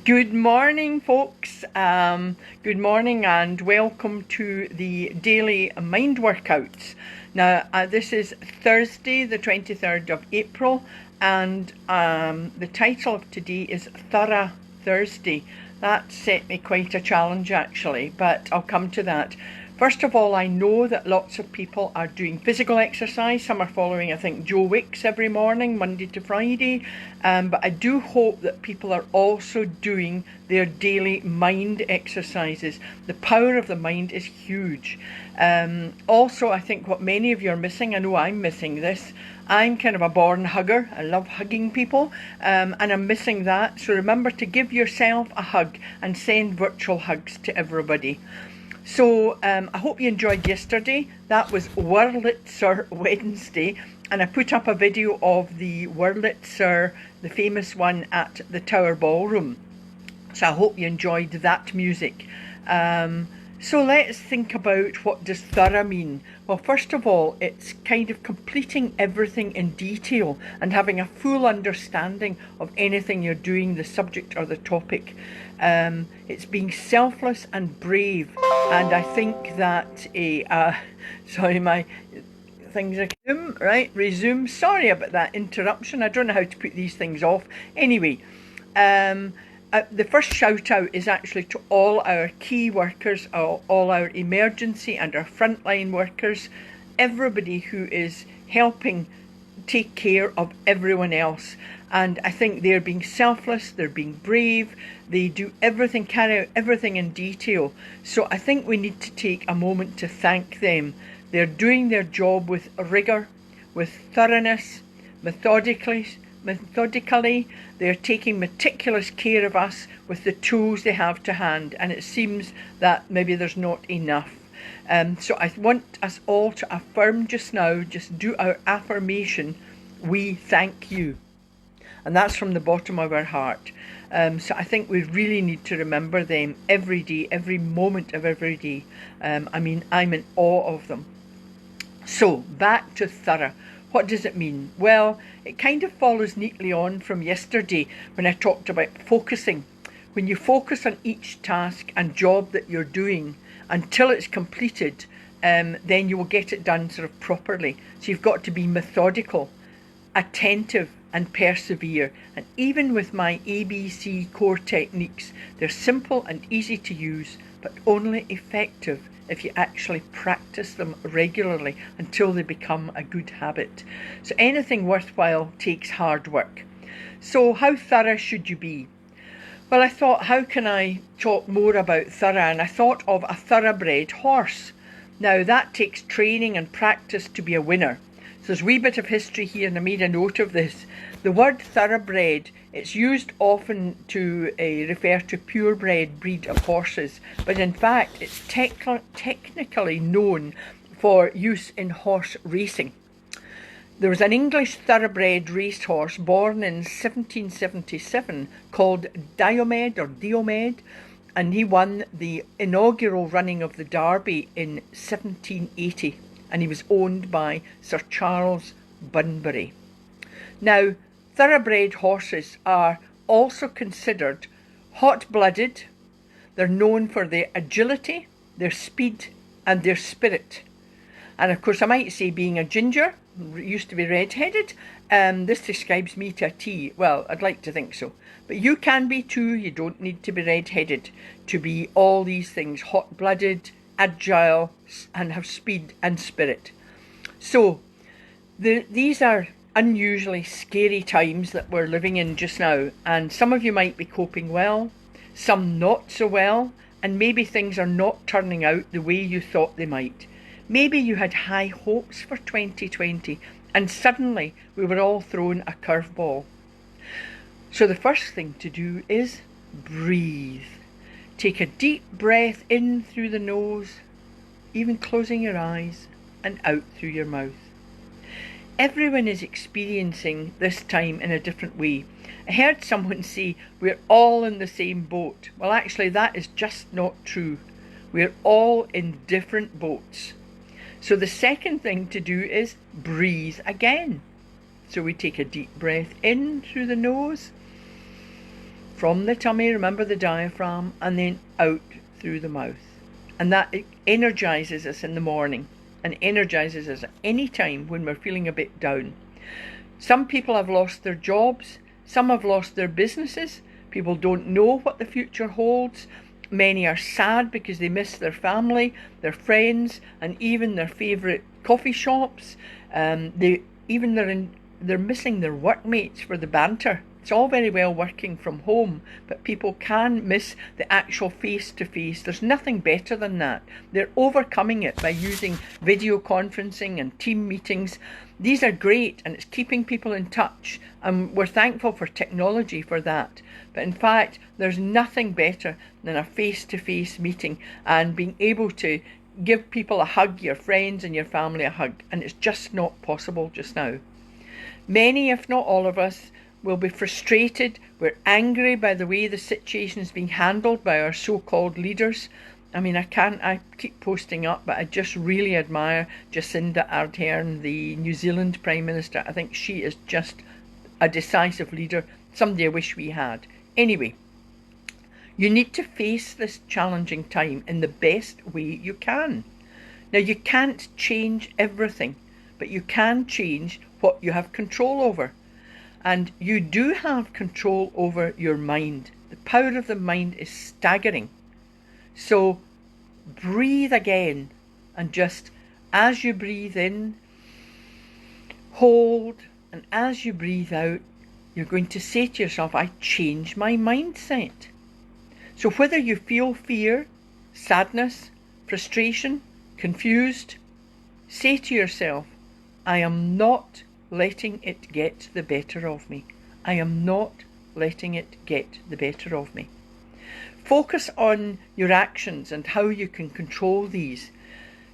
Good morning, folks. Good morning and welcome to the daily mind workouts. Now, this is Thursday, the 23rd of April, and the title of today is Thorough Thursday. That set me quite a challenge, actually, but I'll come to that. First of all, I know that lots of people are doing physical exercise. Some are following, I think, Joe Wicks every morning, Monday to Friday. But I do hope that people are also doing their daily mind exercises. The power of the mind is huge. Also, I think what many of you are missing, I know I'm missing this, I'm kind of a born hugger. I love hugging people, and I'm missing that. So remember to give yourself a hug and send virtual hugs to everybody. So I hope you enjoyed yesterday. That was Wurlitzer Wednesday, and I put up a video of the Wurlitzer, the famous one at the Tower Ballroom. So I hope you enjoyed that music. So let's think about, what does thorough mean? Well, first of all, it's kind of completing everything in detail and having a full understanding of anything you're doing, the subject or the topic. It's being selfless and brave, and I think that sorry, my things are resume. Sorry about that interruption. I don't know how to put these things off. Anyway, the first shout out is actually to all our key workers, all our emergency and our frontline workers, everybody who is helping take care of everyone else. And I think they're being selfless, they're being brave, they do everything, carry out everything in detail. So I think we need to take a moment to thank them. They're doing their job with rigour, with thoroughness, methodically. They're taking meticulous care of us with the tools they have to hand, and it seems that maybe there's not enough. So I want us all to affirm just now, just do our affirmation, we thank you. And that's from the bottom of our heart. So I think we really need to remember them every day, every moment of every day. I mean, I'm in awe of them. So back to thorough. What does it mean? Well, it kind of follows neatly on from yesterday when I talked about focusing. When you focus on each task and job that you're doing until it's completed, then you will get it done sort of properly. So you've got to be methodical, attentive and persevere. And even with my ABC core techniques, they're simple and easy to use, but only effective if you actually practice them regularly until they become a good habit. So anything worthwhile takes hard work. So how thorough should you be? Well, I thought, how can I talk more about thorough? And I thought of a thoroughbred horse. Now that takes training and practice to be a winner. So there's a wee bit of history here, and I made a note of this. The word thoroughbred, it's used often to refer to purebred breed of horses, but in fact it's technically known for use in horse racing. There was an English thoroughbred racehorse born in 1777 called Diomed, and he won the inaugural running of the Derby in 1780, and he was owned by Sir Charles Bunbury. Now, thoroughbred horses are also considered hot-blooded. They're known for their agility, their speed and their spirit. And of course I might say, being a ginger, used to be red-headed, this describes me to a T. Well, I'd like to think so. But you can be too. You don't need to be red-headed to be all these things: hot-blooded, agile and have speed and spirit. So these are unusually scary times that we're living in just now, and some of you might be coping well, some not so well, and maybe things are not turning out the way you thought they might. Maybe you had high hopes for 2020 and suddenly we were all thrown a curveball. So the first thing to do is breathe. Take a deep breath in through the nose, even closing your eyes, and out through your mouth. Everyone is experiencing this time in a different way. I heard someone say, we're all in the same boat. Well, actually, that is just not true. We're all in different boats. So the second thing to do is breathe again. So we take a deep breath in through the nose, from the tummy, remember the diaphragm, and then out through the mouth. And that energizes us in the morning and energizes us at any time when we're feeling a bit down. Some people have lost their jobs, some have lost their businesses, people don't know what the future holds. Many are sad because they miss their family, their friends, and even their favourite coffee shops. They're missing their workmates for the banter. It's all very well working from home, but people can miss the actual face-to-face. There's nothing better than that. They're overcoming it by using video conferencing and team meetings. These are great, and it's keeping people in touch, and we're thankful for technology for that. But in fact, there's nothing better than a face-to-face meeting and being able to give people a hug, your friends and your family a hug, and it's just not possible just now. Many, if not all of us, will be frustrated. We're angry by the way the situation is being handled by our so-called leaders. I mean, I keep posting up, but I just really admire Jacinda Ardern, the New Zealand Prime Minister. I think she is just a decisive leader, somebody I wish we had. Anyway, you need to face this challenging time in the best way you can. Now, you can't change everything, but you can change what you have control over. And you do have control over your mind. The power of the mind is staggering. So breathe again, and just as you breathe in, hold, and as you breathe out, you're going to say to yourself, I change my mindset. So whether you feel fear, sadness, frustration, confused, say to yourself, I am not letting it get the better of me. I am not letting it get the better of me. Focus on your actions and how you can control these.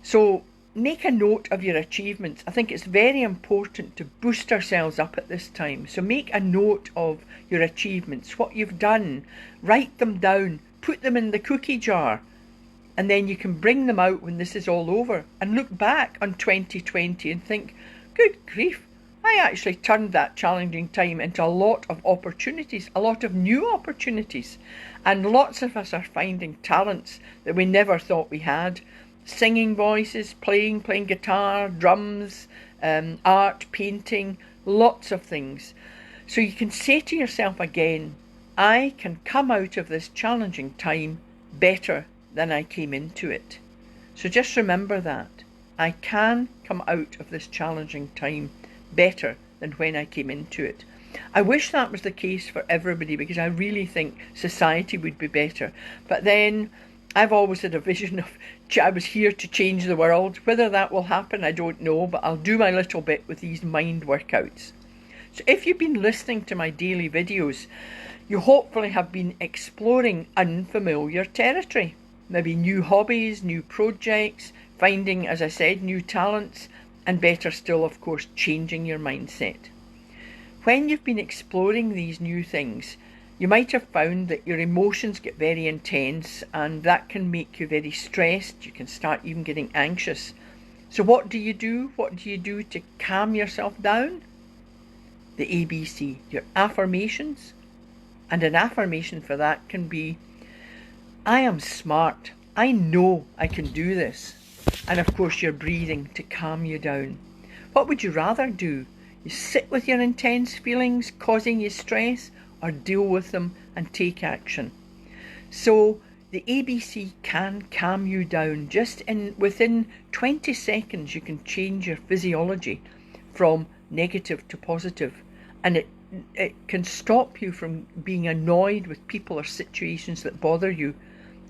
So make a note of your achievements. I think it's very important to boost ourselves up at this time. So make a note of your achievements, what you've done, write them down, put them in the cookie jar, and then you can bring them out when this is all over and look back on 2020 and think, good grief, I actually turned that challenging time into a lot of opportunities, a lot of new opportunities. And lots of us are finding talents that we never thought we had. Singing voices, playing guitar, drums, art, painting, lots of things. So you can say to yourself again, I can come out of this challenging time better than I came into it. So just remember that. I can come out of this challenging time better than when I came into it. I wish that was the case for everybody, because I really think society would be better. But then I've always had a vision of I was here to change the world. Whether that will happen, I don't know, but I'll do my little bit with these mind workouts. So if you've been listening to my daily videos, you hopefully have been exploring unfamiliar territory. Maybe new hobbies, new projects, finding, as I said, new talents, and better still, of course, changing your mindset. When you've been exploring these new things, you might have found that your emotions get very intense, and that can make you very stressed. You can start even getting anxious. So what do you do? What do you do to calm yourself down? The ABC, your affirmations. And an affirmation for that can be, I am smart. I know I can do this. And of course, your breathing to calm you down. What would you rather do? You sit with your intense feelings causing you stress, or deal with them and take action? So the ABC can calm you down. Just within 20 seconds, you can change your physiology from negative to positive. And it can stop you from being annoyed with people or situations that bother you,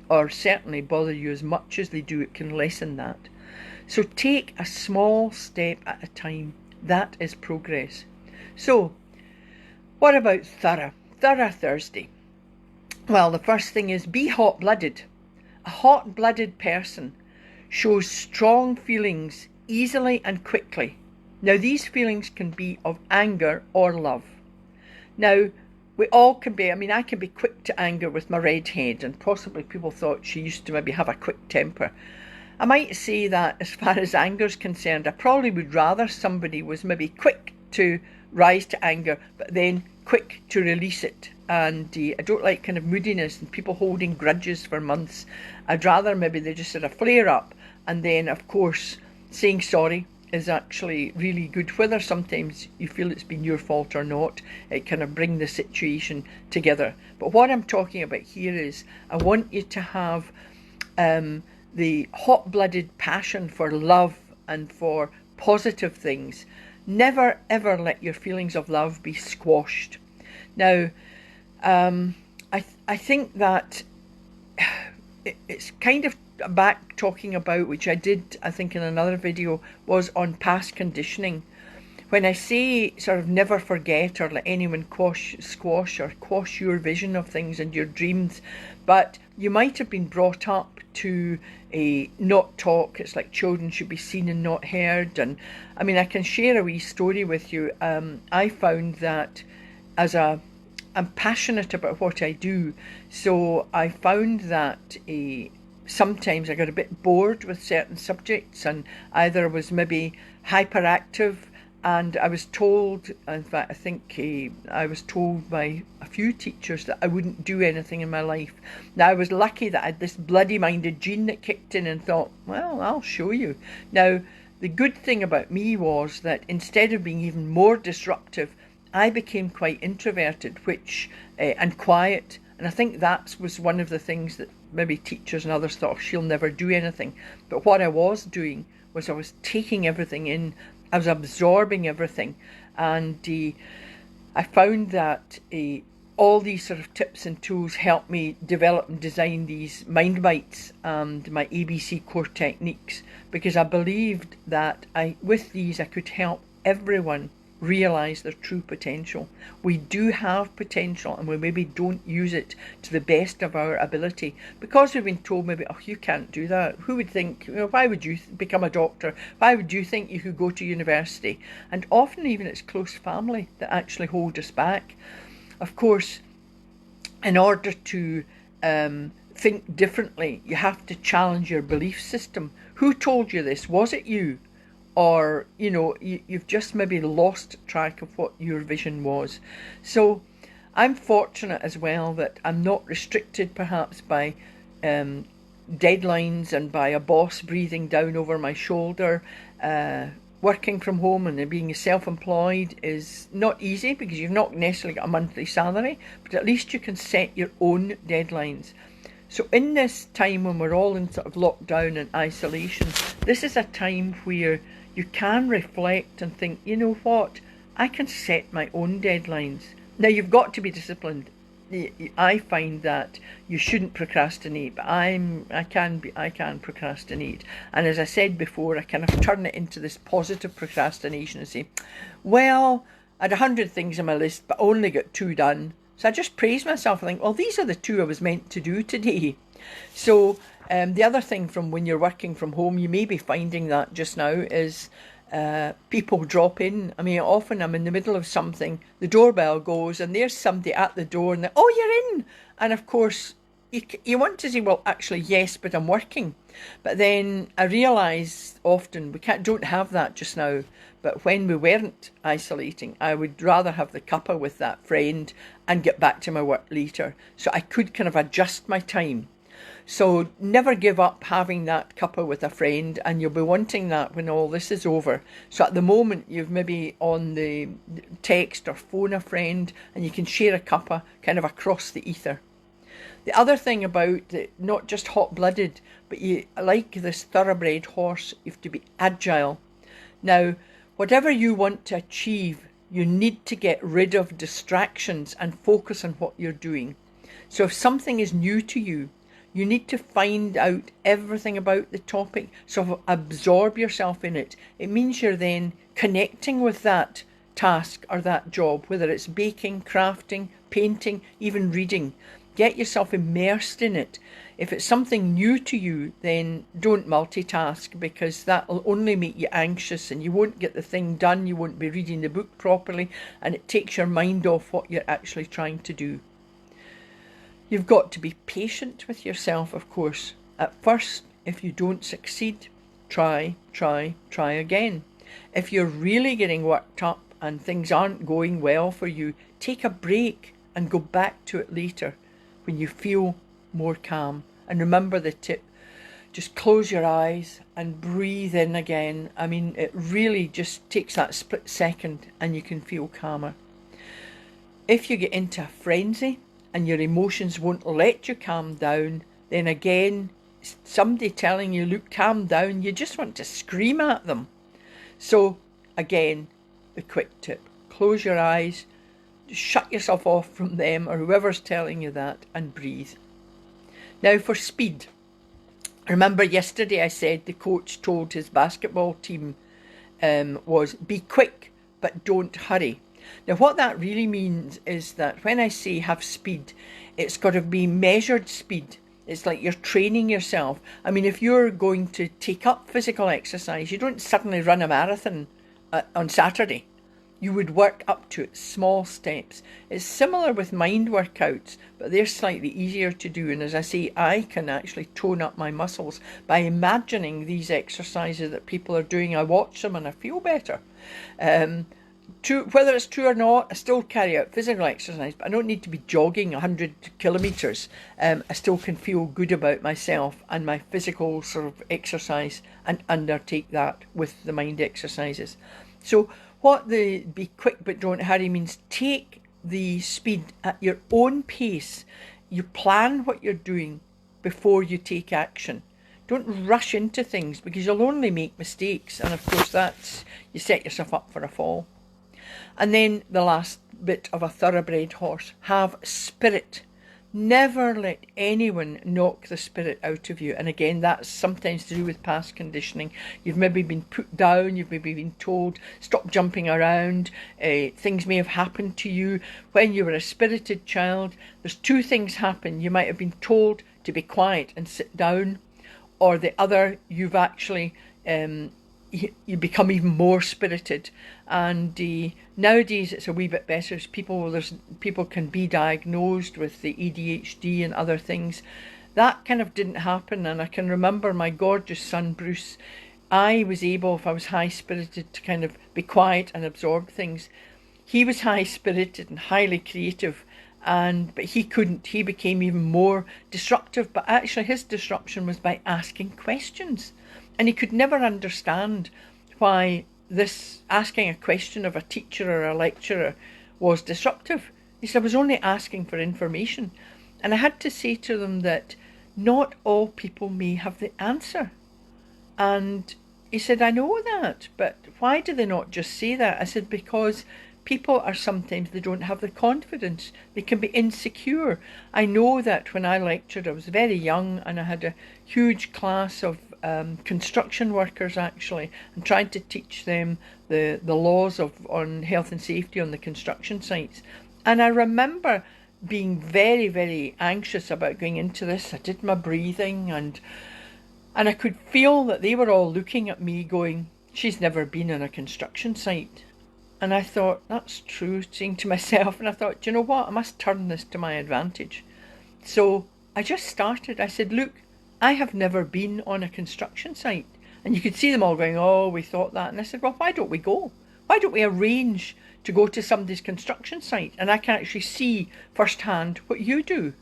or certainly bother you as much as they do. It can lessen that. So take a small step at a time. That is progress. So what about Thorough Thursday? Well, the first thing is be hot-blooded. A hot-blooded person shows strong feelings easily and quickly. Now, these feelings can be of anger or love. Now, we all can be, I can be quick to anger with my red head, and possibly people thought she used to maybe have a quick temper. I might say that as far as anger is concerned, I probably would rather somebody was maybe quick to rise to anger, but then quick to release it. And I don't like kind of moodiness and people holding grudges for months. I'd rather maybe they just had a flare up, and then of course saying sorry is actually really good, whether sometimes you feel it's been your fault or not. It kind of bring the situation together. But what I'm talking about here is I want you to have the hot-blooded passion for love and for positive things. Never ever let your feelings of love be squashed. Now, I think that it's kind of back talking about, which I did, I think, in another video, was on past conditioning. When I say sort of never forget or let anyone squash or quash your vision of things and your dreams, but you might have been brought up to not talk. It's like children should be seen and not heard. And I mean, I can share a wee story with you. I found that I'm passionate about what I do, so I found that sometimes I got a bit bored with certain subjects, and either was maybe hyperactive, and I was told, in fact I think I was told by a few teachers that I wouldn't do anything in my life. Now I was lucky that I had this bloody-minded gene that kicked in and thought, well, I'll show you. Now the good thing about me was that instead of being even more disruptive, I became quite introverted, which and quiet, and I think that was one of the things that maybe teachers and others thought, she'll never do anything. But what I was doing was I was taking everything in, I was absorbing everything, and I found that all these sort of tips and tools helped me develop and design these mind bites and my ABC core techniques, because I believed that with these I could help everyone realise their true potential. We do have potential, and we maybe don't use it to the best of our ability because we've been told maybe, oh, you can't do that. Who would think, why would you become a doctor? Why would you think you could go to university? And often even it's close family that actually hold us back. Of course, in order to think differently, you have to challenge your belief system. Who told you this? Was it you? Or, you've just maybe lost track of what your vision was. So I'm fortunate as well that I'm not restricted perhaps by deadlines and by a boss breathing down over my shoulder. Working from home and being self-employed is not easy because you've not necessarily got a monthly salary, but at least you can set your own deadlines. So in this time when we're all in sort of lockdown and isolation, this is a time where you can reflect and think, you know what, I can set my own deadlines. Now you've got to be disciplined. I find that you shouldn't procrastinate, but I can procrastinate. And as I said before, I kind of turn it into this positive procrastination and say, well, I had 100 things on my list, but only got 2 done. So I just praise myself and think, well, these are the 2 I was meant to do today. So the other thing from when you're working from home, you may be finding that just now, is people drop in. I mean, often I'm in the middle of something, the doorbell goes and there's somebody at the door and oh, you're in. And of course, you want to say, well, actually, yes, but I'm working. But then I realise often we don't have that just now. But when we weren't isolating, I would rather have the cuppa with that friend and get back to my work later. So I could kind of adjust my time. So never give up having that cuppa with a friend, and you'll be wanting that when all this is over. So at the moment, you've maybe on the text or phone a friend and you can share a cuppa kind of across the ether. The other thing about not just hot-blooded, but you like this thoroughbred horse, you have to be agile. Now, whatever you want to achieve, you need to get rid of distractions and focus on what you're doing. So if something is new to you, you need to find out everything about the topic, so absorb yourself in it. It means you're then connecting with that task or that job, whether it's baking, crafting, painting, even reading. Get yourself immersed in it. If it's something new to you, then don't multitask, because that will only make you anxious and you won't get the thing done, you won't be reading the book properly, and it takes your mind off what you're actually trying to do. You've got to be patient with yourself, of course. At first, if you don't succeed, try again. If you're really getting worked up, and things aren't going well for you, take a break and go back to it later when you feel more calm. And remember the tip, just close your eyes and breathe in again. I mean, it really just takes that split second and you can feel calmer. If you get into a frenzy and your emotions won't let you calm down, then again, somebody telling you, look, calm down, you just want to scream at them. So again, the quick tip, close your eyes, shut yourself off from them or whoever's telling you that, and breathe. Now for speed. Remember yesterday I said the coach told his basketball team was be quick but don't hurry. Now what that really means is that when I say have speed, it's got to be measured speed. It's like you're training yourself. I mean, if you're going to take up physical exercise, you don't suddenly run a marathon on Saturday. You would work up to it, small steps. It's similar with mind workouts, but they're slightly easier to do. And as I say, I can actually tone up my muscles by imagining these exercises that people are doing. I watch them and I feel better. Whether it's true or not, I still carry out physical exercise, but I don't need to be jogging 100 kilometres. I still can feel good about myself and my physical sort of exercise and undertake that with the mind exercises. So what the be quick but don't hurry means, take the speed at your own pace. You plan what you're doing before you take action. Don't rush into things because you'll only make mistakes. And of course you set yourself up for a fall. And then the last bit of a thoroughbred horse, have spirit. Never let anyone knock the spirit out of you. And again, that's sometimes to do with past conditioning. You've maybe been put down, you've maybe been told, stop jumping around. Things may have happened to you when you were a spirited child. There's two things happen. You might have been told to be quiet and sit down, or the other, you've actually you become even more spirited. And nowadays it's a wee bit better. People can be diagnosed with the ADHD and other things. That kind of didn't happen. And I can remember my gorgeous son Bruce, I was able, if I was high spirited, to kind of be quiet and absorb things. He was high spirited and highly creative, but he couldn't. He became even more disruptive, but actually his disruption was by asking questions. And he could never understand why this asking a question of a teacher or a lecturer was disruptive. He said, I was only asking for information. And I had to say to them that not all people may have the answer. And he said, I know that, but why do they not just say that? I said, because people are sometimes, they don't have the confidence. They can be insecure. I know that when I lectured, I was very young and I had a huge class of construction workers actually, and tried to teach them the laws on health and safety on the construction sites. And I remember being very, very anxious about going into this. I did my breathing and I could feel that they were all looking at me going, she's never been on a construction site. And I thought, that's true, saying to myself, and I thought, do you know what, I must turn this to my advantage. So I just started. I said, look, I have never been on a construction site. And you could see them all going, oh, we thought that. And I said, well, why don't we go? Why don't we arrange to go to somebody's construction site and I can actually see firsthand what you do?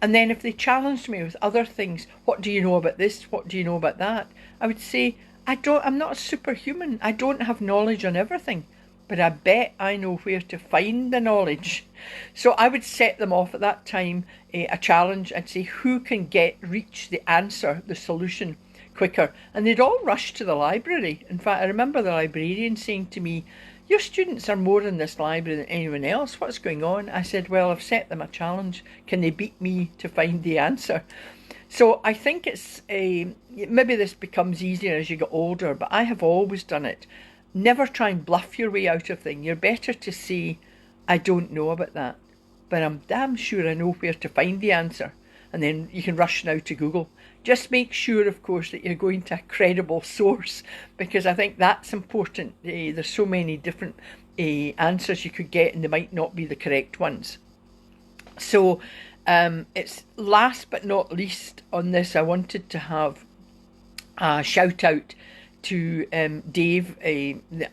And then if they challenged me with other things, what do you know about this? What do you know about that? I would say, I'm not a superhuman. I don't have knowledge on everything, but I bet I know where to find the knowledge. So I would set them off at that time, a challenge, and say who can reach the answer, the solution quicker. And they'd all rush to the library. In fact, I remember the librarian saying to me, your students are more in this library than anyone else. What's going on? I said, well, I've set them a challenge. Can they beat me to find the answer? So I think it's maybe this becomes easier as you get older, but I have always done it. Never try and bluff your way out of things. You're better to say, I don't know about that, but I'm damn sure I know where to find the answer. And then you can rush now to Google. Just make sure, of course, that you're going to a credible source, because I think that's important. There's so many different answers you could get and they might not be the correct ones. So it's last but not least on this, I wanted to have a shout out to Dave,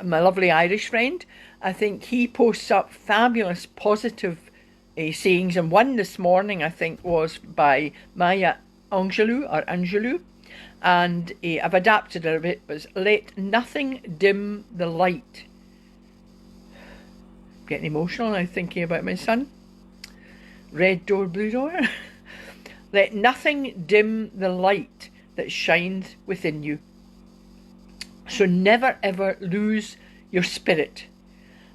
my lovely Irish friend. I think he posts up fabulous positive sayings, and one this morning I think was by Maya Angelou, and I've adapted it a bit. But let nothing dim the light. Getting emotional now thinking about my son. Red door, blue door. Let nothing dim the light that shines within you. So never ever lose your spirit.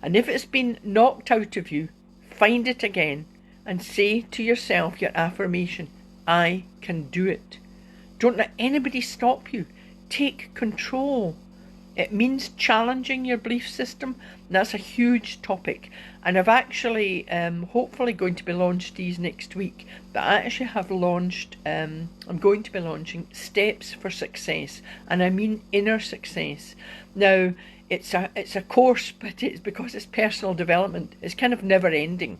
And if it's been knocked out of you, find it again and say to yourself your affirmation, I can do it. Don't let anybody stop you. Take control. It means challenging your belief system. That's a huge topic. And I've actually, hopefully going to be launched these next week. But I actually have launched, I'm going to be launching Steps for Success. And I mean inner success. Now, it's a course, but it's because it's personal development. It's kind of never ending.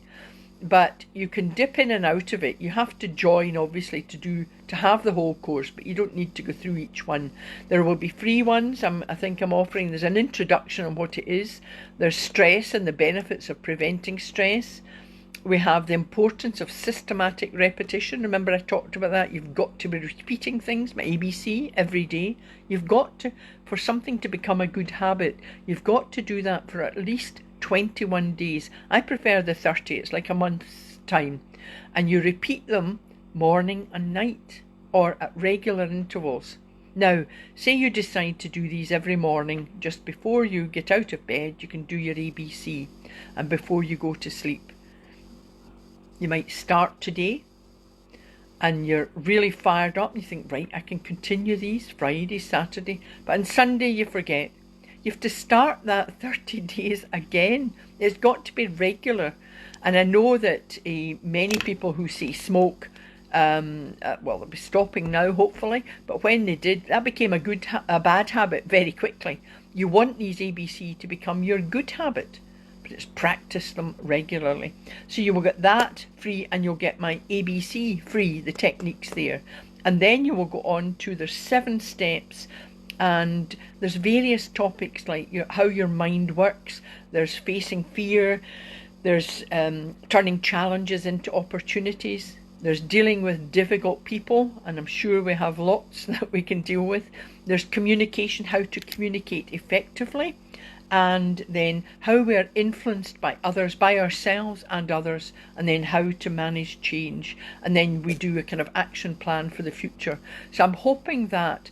But you can dip in and out of it. You have to join, obviously, to have the whole course, but you don't need to go through each one. There will be free ones. I think I'm offering. There's an introduction on what it is. There's stress and the benefits of preventing stress. We have the importance of systematic repetition. Remember I talked about that. You've got to be repeating things, my ABC, every day. You've got to, for something to become a good habit, you've got to do that for at least 21 days. I prefer the 30. It's like a month's time. And you repeat them morning and night or at regular intervals. Now, say you decide to do these every morning just before you get out of bed. You can do your ABC and before you go to sleep. You might start today and you're really fired up. You think, right, I can continue these Friday, Saturday, but on Sunday you forget. You have to start that 30 days again. It's got to be regular. And I know that many people who say smoke, well, they'll be stopping now, hopefully. But when they did, that became a bad habit very quickly. You want these ABC to become your good habit, but it's practice them regularly. So you will get that free, and you'll get my ABC free, the techniques there. And then you will go on to the 7 steps. And there's various topics like how your mind works. There's facing fear. There's turning challenges into opportunities. There's dealing with difficult people, and I'm sure we have lots that we can deal with. There's communication, how to communicate effectively, and then how we are influenced by others, by ourselves and others, and then how to manage change. And then we do a kind of action plan for the future. So I'm hoping that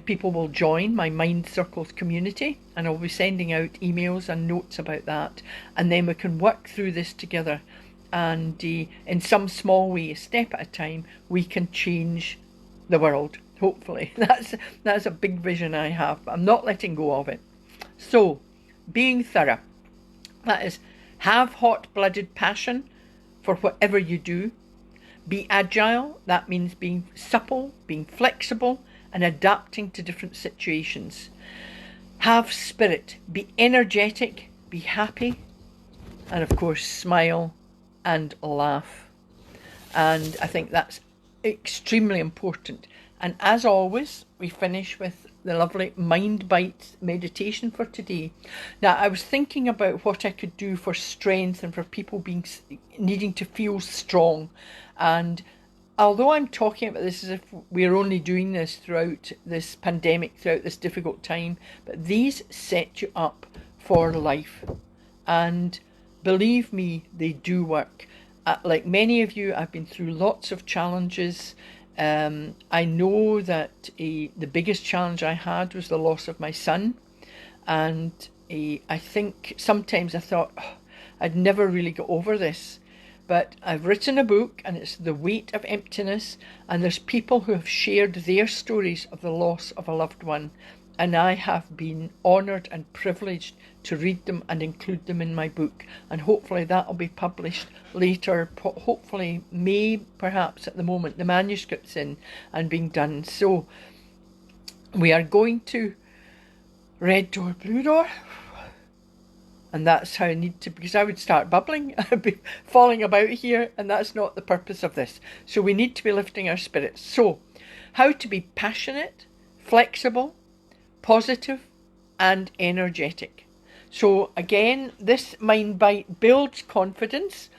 people will join my Mind Circles community, and I'll be sending out emails and notes about that, and then we can work through this together, and in some small way, a step at a time, we can change the world, hopefully. That's a big vision I have, but I'm not letting go of it. So, being thorough, that is, have hot-blooded passion for whatever you do. Be agile, that means being supple, being flexible, and adapting to different situations. Have spirit, be energetic, be happy, and of course smile and laugh. And I think that's extremely important. And as always, we finish with the lovely Mind Bites meditation for today. Now, I was thinking about what I could do for strength and for people needing to feel strong. And although I'm talking about this as if we're only doing this throughout this pandemic, throughout this difficult time, but these set you up for life. And believe me, they do work. Like many of you, I've been through lots of challenges. I know that the biggest challenge I had was the loss of my son. And I think sometimes I thought, I'd never really get over this. But I've written a book, and it's The Weight of Emptiness, and there's people who have shared their stories of the loss of a loved one, and I have been honoured and privileged to read them and include them in my book, and hopefully that will be published later, hopefully May, perhaps at the moment. The manuscript's in and being done. So we are going to red door, blue door. And that's how I need to, because I would start bubbling, I'd be falling about here, and that's not the purpose of this. So we need to be lifting our spirits. So, how to be passionate, flexible, positive and energetic. So again, this mind bite builds confidence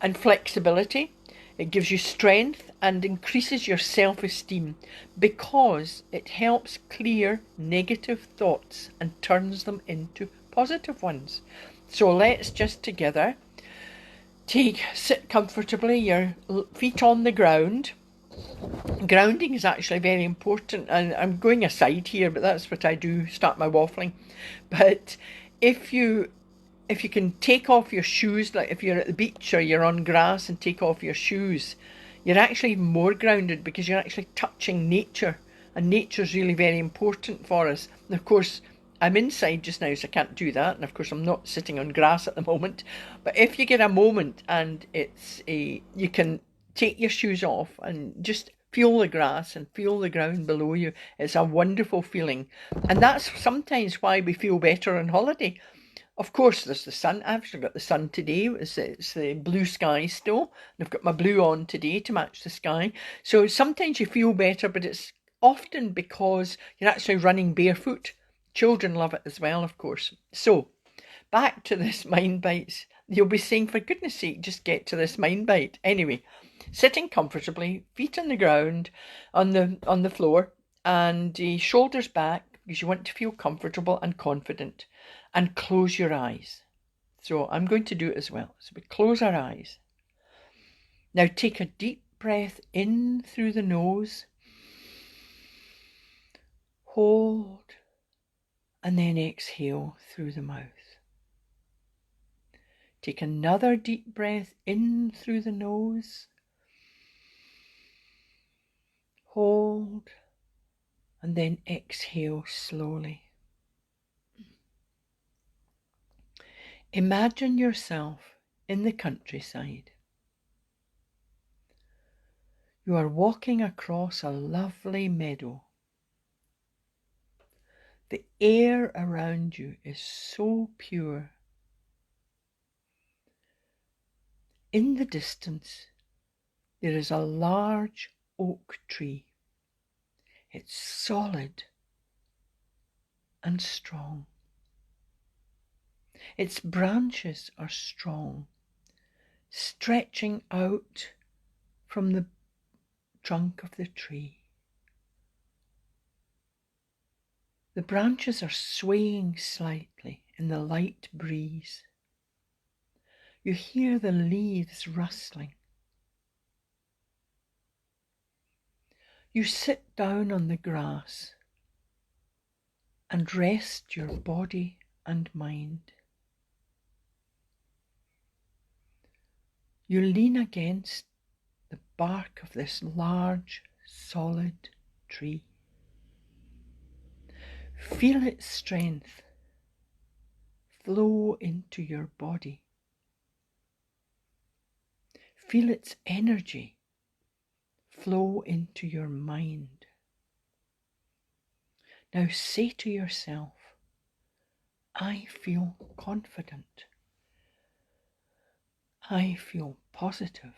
and flexibility. It gives you strength and increases your self-esteem because it helps clear negative thoughts and turns them into positive ones. So let's just together sit comfortably, your feet on the ground. Grounding is actually very important, and I'm going aside here, but that's what I do, start my waffling. But if you can take off your shoes, like if you're at the beach or you're on grass and take off your shoes, you're actually more grounded because you're actually touching nature, and nature's really very important for us. And of course, I'm inside just now, so I can't do that, and of course I'm not sitting on grass at the moment. But if you get a moment and you can take your shoes off and just feel the grass and feel the ground below you, it's a wonderful feeling. And that's sometimes why we feel better on holiday. Of course, there's the sun. I've actually got the sun today. It's the blue sky still. And I've got my blue on today to match the sky. So sometimes you feel better, but it's often because you're actually running barefoot. Children love it as well, of course. So back to this mind bites. You'll be saying, for goodness sake, just get to this mind bite. Anyway, sitting comfortably, feet on the ground, on the floor, and shoulders back because you want to feel comfortable and confident, and close your eyes. So I'm going to do it as well. So we close our eyes. Now take a deep breath in through the nose, hold, and then exhale through the mouth. Take another deep breath in through the nose, hold, and then exhale slowly. Imagine yourself in the countryside. You are walking across a lovely meadow. The air around you is so pure. In the distance, there is a large oak tree. It's solid and strong. Its branches are strong, stretching out from the trunk of the tree. The branches are swaying slightly in the light breeze. You hear the leaves rustling. You sit down on the grass and rest your body and mind. You lean against the bark of this large, solid tree. Feel its strength flow into your body. Feel its energy flow into your mind. Now say to yourself, I feel confident. I feel positive.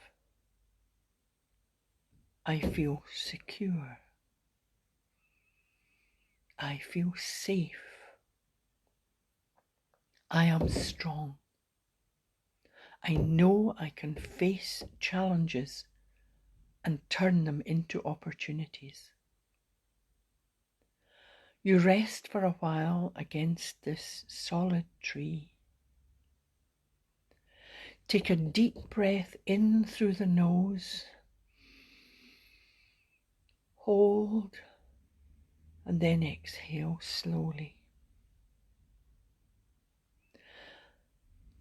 I feel secure. I feel safe. I am strong. I know I can face challenges and turn them into opportunities. You rest for a while against this solid tree. Take a deep breath in through the nose. Hold, and then exhale slowly.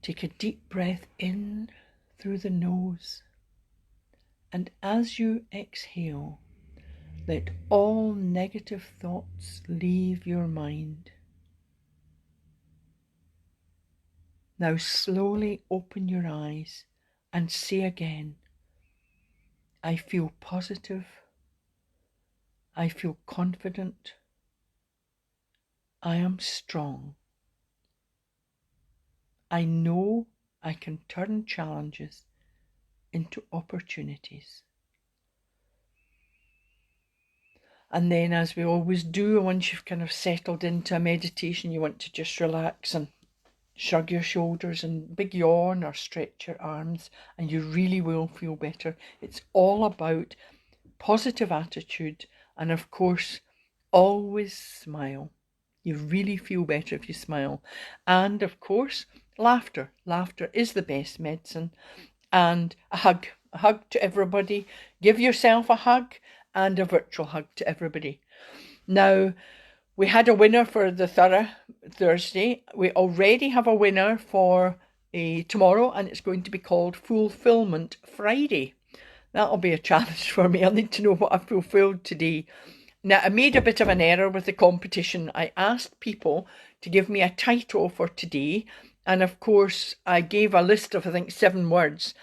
Take a deep breath in through the nose, and as you exhale, let all negative thoughts leave your mind. Now slowly open your eyes and say again, I feel positive, I feel confident, I am strong. I know I can turn challenges into opportunities. And then, as we always do, once you've kind of settled into a meditation, you want to just relax and shrug your shoulders and big yawn or stretch your arms, and you really will feel better. It's all about positive attitude, and of course, always smile. You really feel better if you smile. And of course, laughter. Laughter is the best medicine. And a hug. A hug to everybody. Give yourself a hug and a virtual hug to everybody. Now, we had a winner for the Thorough Thursday. We already have a winner for tomorrow, and it's going to be called Fulfillment Friday. That'll be a challenge for me. I'll need to know what I fulfilled today. Now, I made a bit of an error with the competition. I asked people to give me a title for today, and of course, I gave a list of, I think, 7 words.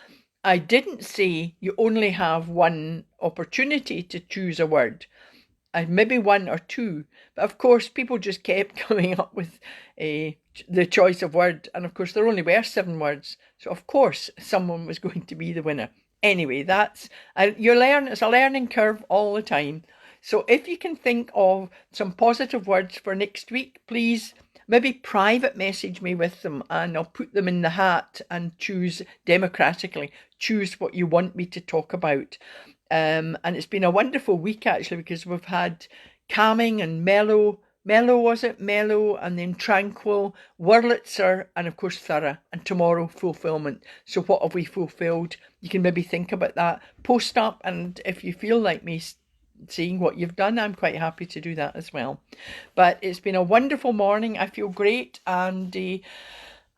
I didn't say you only have one opportunity to choose a word. Maybe 1 or 2, but of course people just kept coming up with the choice of word, and of course there only were 7 words, so of course someone was going to be the winner. Anyway, it's a learning curve all the time. So if you can think of some positive words for next week, please maybe private message me with them, and I'll put them in the hat and choose democratically. Choose what you want me to talk about. And it's been a wonderful week actually, because we've had calming and mellow, and then tranquil, Wurlitzer, and of course thorough, and tomorrow fulfillment. So what have we fulfilled? You can maybe think about that, post up, and if you feel like me seeing what you've done, I'm quite happy to do that as well. But it's been a wonderful morning. I feel great, and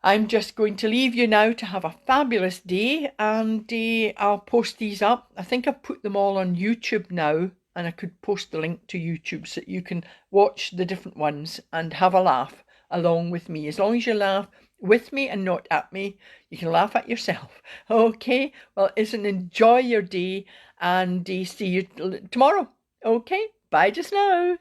I'm just going to leave you now to have a fabulous day, and I'll post these up. I think I've put them all on YouTube now, and I could post the link to YouTube so that you can watch the different ones and have a laugh along with me. As long as you laugh with me and not at me, you can laugh at yourself. Okay, well, enjoy your day, and see you tomorrow. Okay, bye just now.